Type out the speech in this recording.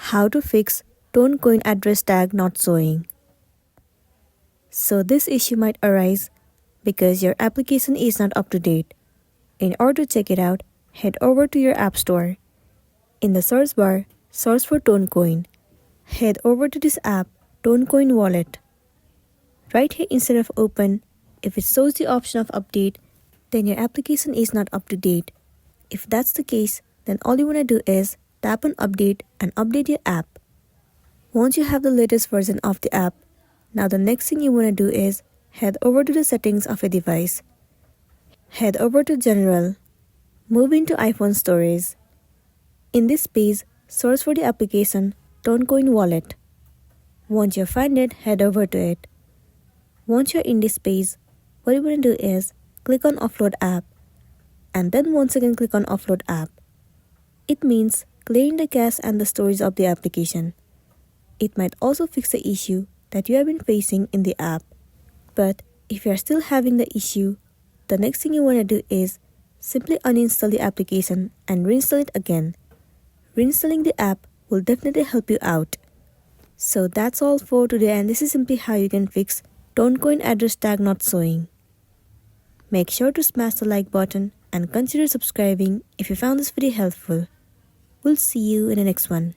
How to fix Toncoin address tag not showing. So this issue might arise because your application is not up to date. In order to check it out, head over to your App Store. In the search bar, search for Toncoin. Head over to this app, Toncoin Wallet. Right here instead of open, if it shows the option of update, then your application is not up to date. If that's the case, then all you want to do is tap on update and update your app. Once you have the latest version of the app, now the next thing you want to do is head over to the settings of your device. Head over to General. Move into iPhone Storage. In this page, search for the application Toncoin Wallet. Once you find it, head over to it. Once you're in this page, what you want to do is click on Offload App and then once again click on Offload App. It means clearing the cache and the storage of the application. It might also fix the issue that you have been facing in the app. But if you are still having the issue, the next thing you want to do is simply uninstall the application and reinstall it again. Reinstalling the app will definitely help you out. So that's all for today, and this is simply how you can fix Toncoin address tag not showing. Make sure to smash the like button and consider subscribing if you found this video helpful. We'll see you in the next one.